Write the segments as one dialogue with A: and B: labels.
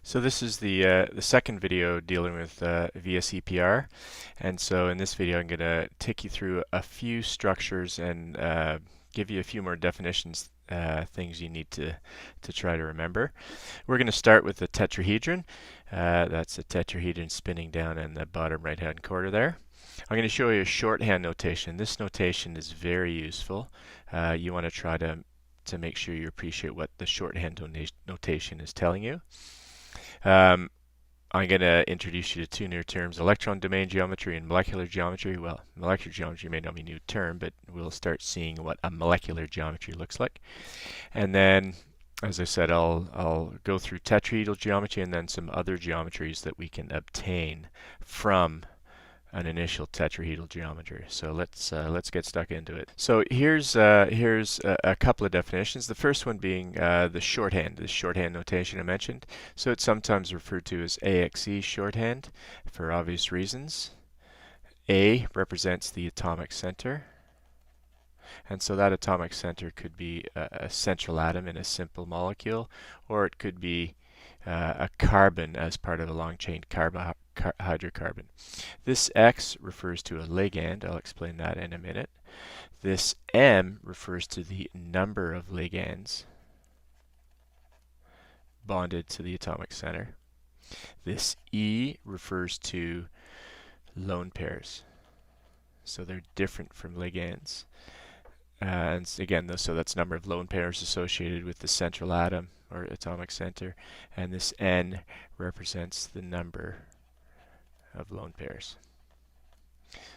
A: So this is the second video dealing with VSEPR, and so in this video I'm going to take you through a few structures and give you a few more definitions, things you need to try to remember. We're going to start with the tetrahedron. That's a tetrahedron spinning down in the bottom right hand corner there. I'm going to show you a shorthand notation. This notation is very useful. You want to try to make sure you appreciate what the shorthand notation is telling you. I'm going to introduce you to two new terms, electron domain geometry and molecular geometry. Well, molecular geometry may not be a new term, but we'll start seeing what a molecular geometry looks like. And then, as I said, I'll go through tetrahedral geometry and then some other geometries that we can obtain from an initial tetrahedral geometry. So let's get stuck into it. So here's a couple of definitions. The first one being the shorthand notation I mentioned. So it's sometimes referred to as AXE shorthand for obvious reasons. A represents the atomic center, and so that atomic center could be a central atom in a simple molecule, or it could be a carbon as part of a long chain hydrocarbon. This X refers to a ligand. I'll explain that in a minute. This M refers to the number of ligands bonded to the atomic center. This E refers to lone pairs. So they're different from ligands. And again, so that's number of lone pairs associated with the central atom or atomic center. And this N represents the number of lone pairs.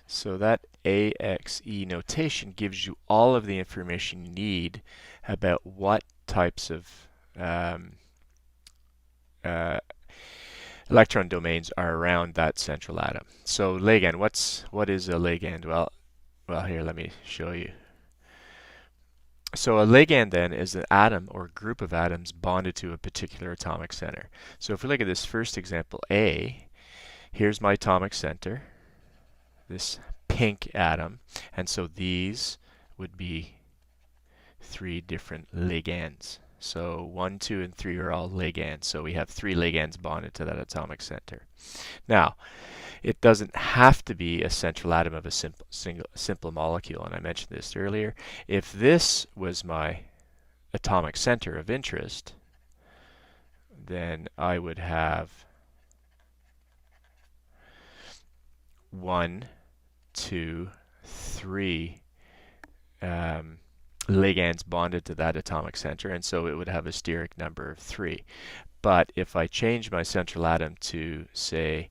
A: So that AXE notation gives you all of the information you need about what types of electron domains are around that central atom. So ligand, what is a ligand? Well, here, let me show you. So a ligand then is an atom or group of atoms bonded to a particular atomic center. So if we look at this first example A, here's my atomic center, this pink atom, and so these would be three different ligands. So 1, 2, and 3 are all ligands. So we have 3 ligands bonded to that atomic center. Now, it doesn't have to be a central atom of a simple molecule, and I mentioned this earlier. If this was my atomic center of interest, then I would have 1, 2, 3 ligands bonded to that atomic center, and so it would have a steric number of 3. But if I change my central atom to, say,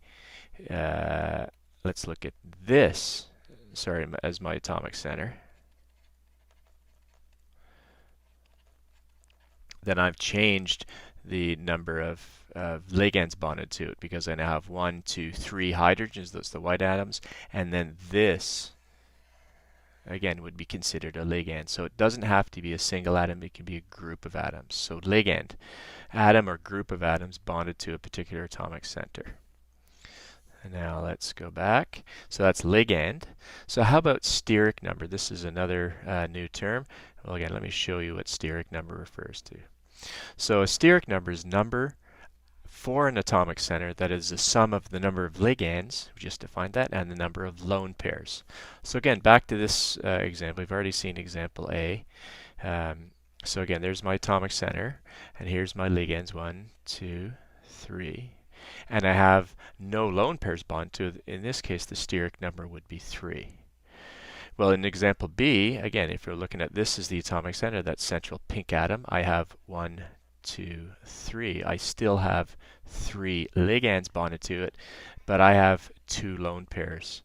A: let's look at this, as my atomic center, then I've changed the number of ligands bonded to it, because I now have 1, 2, 3 hydrogens, those are the white atoms, and then this again would be considered a ligand. So it doesn't have to be a single atom, it can be a group of atoms. So ligand, atom or group of atoms bonded to a particular atomic center. And now let's go back. So that's ligand. So how about steric number? This is another new term. Well, again, let me show you what steric number refers to. So a steric number is number for an atomic center that is the sum of the number of ligands, we just defined that, and the number of lone pairs. So again, back to this example. We've already seen example A. So again, there's my atomic center, and here's my ligands, 1, 2, 3. And I have no lone pairs bond to it. In this case, the steric number would be 3. Well, in example B, again, if you're looking at this as the atomic center, that central pink atom, I have 1, 2, 3. I still have 3 ligands bonded to it, but I have 2 lone pairs.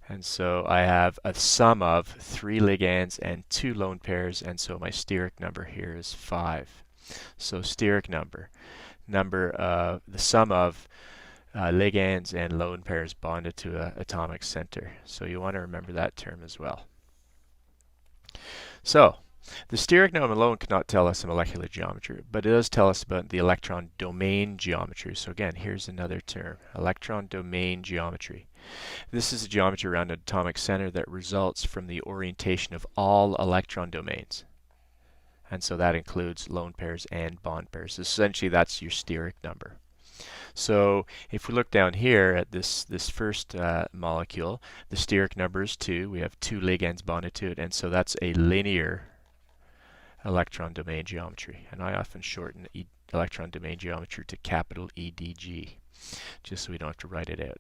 A: And so I have a sum of 3 ligands and 2 lone pairs, and so my steric number here is 5. So steric number, the sum of ligands and lone pairs bonded to an atomic center. So you want to remember that term as well. So the steric number alone cannot tell us a molecular geometry, but it does tell us about the electron domain geometry. So again, here's another term, electron domain geometry. This is a geometry around an atomic center that results from the orientation of all electron domains. And so that includes lone pairs and bond pairs. Essentially, that's your steric number. So if we look down here at this first molecule, the steric number is 2. We have 2 ligands bonded to it, and so that's a linear electron domain geometry. And I often shorten electron domain geometry to capital EDG, just so we don't have to write it out.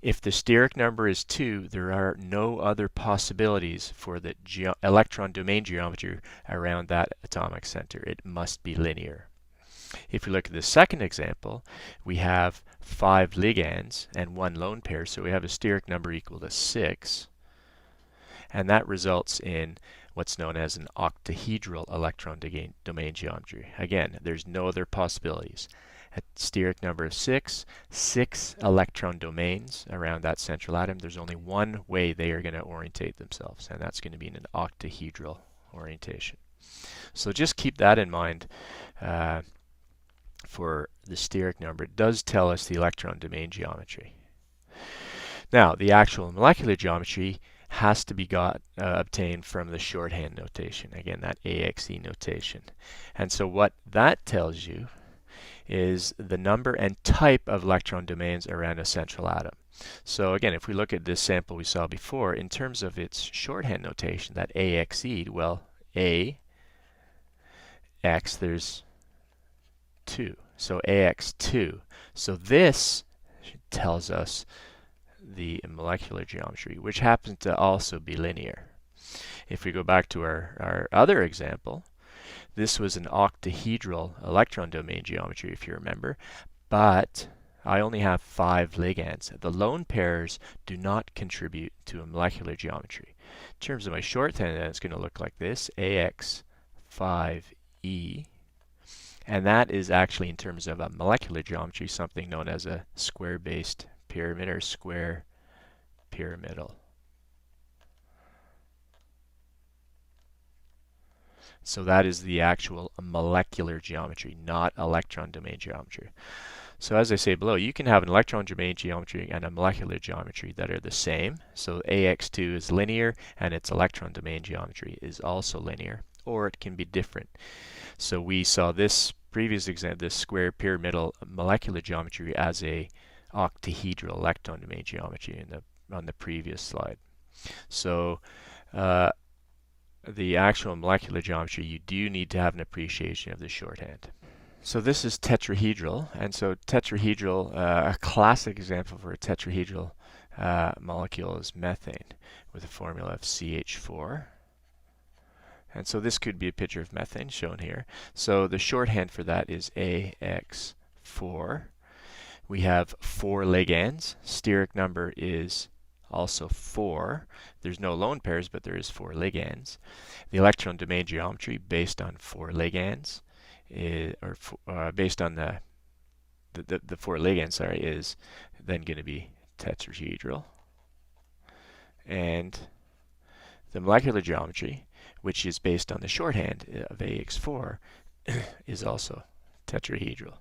A: If the steric number is 2, there are no other possibilities for the electron domain geometry around that atomic center. It must be linear. If we look at the second example, we have 5 ligands and 1 lone pair, so we have a steric number equal to 6. And that results in what's known as an octahedral electron domain geometry. Again, there's no other possibilities. At steric number of 6, 6 electron domains around that central atom. There's only one way they are going to orientate themselves, and that's going to be in an octahedral orientation. So just keep that in mind for the steric number. It does tell us the electron domain geometry. Now, the actual molecular geometry has to be obtained from the shorthand notation. Again, that AXE notation. And so what that tells you is the number and type of electron domains around a central atom. So again, if we look at this sample we saw before, in terms of its shorthand notation, that AXE, well, A, X, there's 2. So AX2. So this tells us the molecular geometry, which happens to also be linear. If we go back to our other example, this was an octahedral electron domain geometry, if you remember, but I only have 5 ligands. The lone pairs do not contribute to a molecular geometry. In terms of my shorthand, it's going to look like this, AX5E, and that is actually, in terms of a molecular geometry, something known as a square-based pyramid or square pyramidal. So that is the actual molecular geometry, not electron domain geometry. So as I say below, you can have an electron domain geometry and a molecular geometry that are the same. So AX2 is linear and its electron domain geometry is also linear, or it can be different. So we saw this previous example, this square pyramidal molecular geometry, as a octahedral electron domain geometry on the previous slide. So the actual molecular geometry, you do need to have an appreciation of the shorthand. So this is tetrahedral, and so tetrahedral, a classic example for a tetrahedral molecule is methane, with a formula of CH4. And so this could be a picture of methane shown here. So the shorthand for that is AX4. We have 4 ligands. Steric number is also 4. There's no lone pairs, but there is 4 ligands. The electron domain geometry, based on 4 ligands, based on the 4 ligands, sorry, is then going to be tetrahedral. And the molecular geometry, which is based on the shorthand of AX4, is also tetrahedral.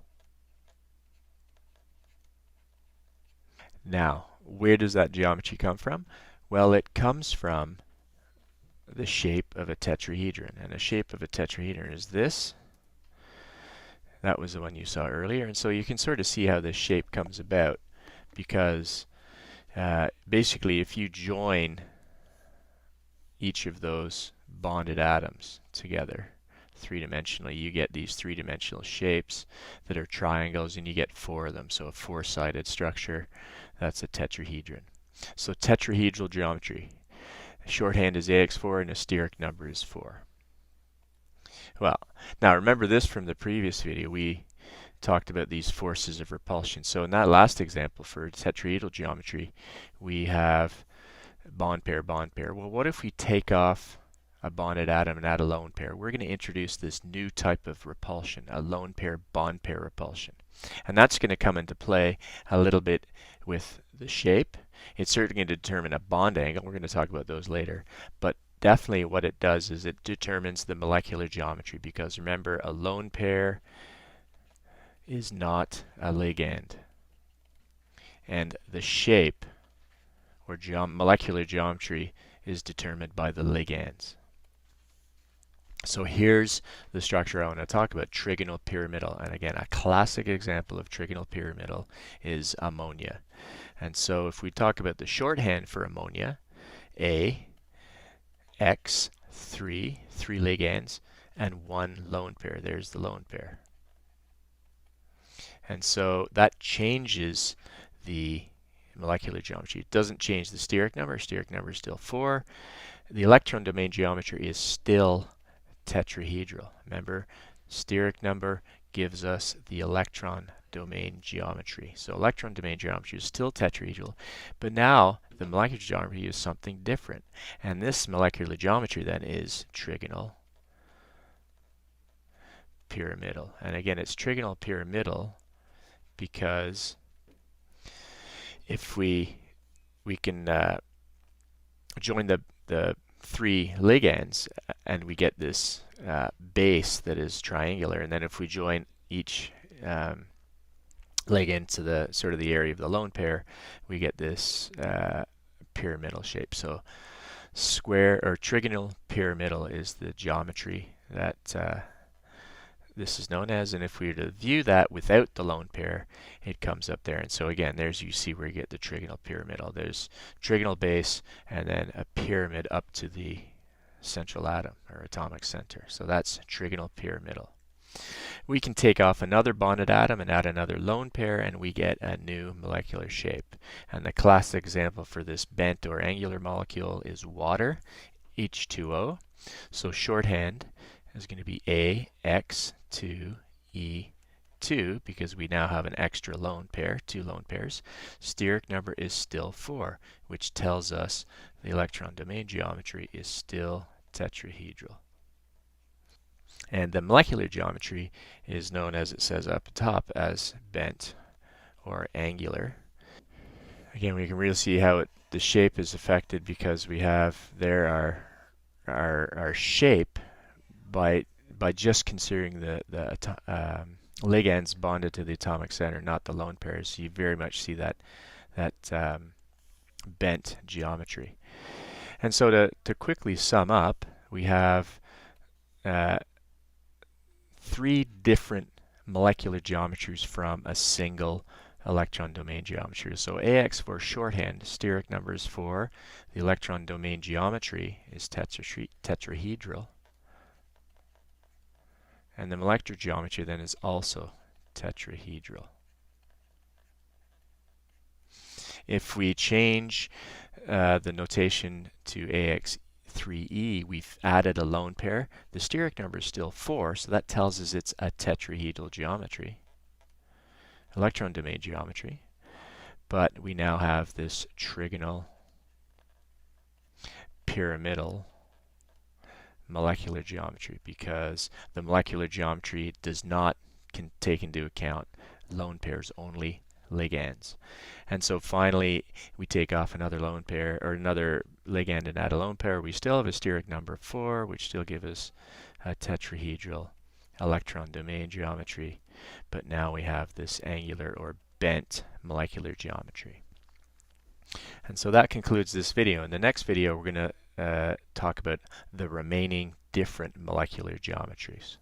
A: Now, where does that geometry come from? Well, it comes from the shape of a tetrahedron. And the shape of a tetrahedron is this. That was the one you saw earlier. And so you can sort of see how this shape comes about, because basically if you join each of those bonded atoms together three-dimensionally, you get these three-dimensional shapes that are triangles, and you get 4 of them. So a 4-sided structure, that's a tetrahedron. So tetrahedral geometry. Shorthand is AX4 and a steric number is 4. Well, now remember this from the previous video. We talked about these forces of repulsion. So in that last example for tetrahedral geometry, we have bond pair, bond pair. Well, what if we take off a bonded atom and add a lone pair? We're going to introduce this new type of repulsion, a lone pair, bond pair repulsion. And that's going to come into play a little bit with the shape. It's certainly going to determine a bond angle. We're going to talk about those later. But definitely what it does is it determines the molecular geometry, because remember, a lone pair is not a ligand. And the shape, or molecular geometry, is determined by the ligands. So here's the structure I want to talk about, trigonal pyramidal. And again, a classic example of trigonal pyramidal is ammonia. And so if we talk about the shorthand for ammonia, A, X, 3 ligands, and 1 lone pair. There's the lone pair. And so that changes the molecular geometry. It doesn't change the steric number. Steric number is still 4. The electron domain geometry is still tetrahedral. Remember, steric number gives us the electron domain geometry. So electron domain geometry is still tetrahedral, but now the molecular geometry is something different. And this molecular geometry then is trigonal pyramidal. And again, it's trigonal pyramidal because if we can join the 3 ligands and we get this base that is triangular, and then if we join each ligand to the sort of the area of the lone pair, we get this pyramidal shape. So square or trigonal pyramidal is the geometry that this is known as, and if we were to view that without the lone pair, it comes up there. And so again, there's, you see where you get the trigonal pyramidal. There's trigonal base and then a pyramid up to the central atom or atomic center. So that's trigonal pyramidal. We can take off another bonded atom and add another lone pair, and we get a new molecular shape. And the classic example for this bent or angular molecule is water, H2O. So shorthand is going to be AX2E2 because we now have an extra lone pair, 2 lone pairs. Steric number is still 4, which tells us the electron domain geometry is still tetrahedral. And the molecular geometry is known, as it says up top, as bent or angular. Again, we can really see how the shape is affected because we have there our shape by just considering the ligands bonded to the atomic center, not the lone pairs. You very much see that bent geometry. And so to quickly sum up, we have 3 different molecular geometries from a single electron domain geometry. So AX for shorthand, steric number is 4. The electron domain geometry is tetrahedral. And the molecular geometry then is also tetrahedral. If we change the notation to AX3E, we've added a lone pair. The steric number is still 4, so that tells us it's a tetrahedral geometry, electron domain geometry. But we now have this trigonal pyramidal molecular geometry because the molecular geometry does not take into account lone pairs, only ligands. And so finally we take off another lone pair or another ligand and add a lone pair. We still have a steric number 4, which still gives us a tetrahedral electron domain geometry, but now we have this angular or bent molecular geometry. And so that concludes this video. In the next video we're going to talk about the remaining different molecular geometries.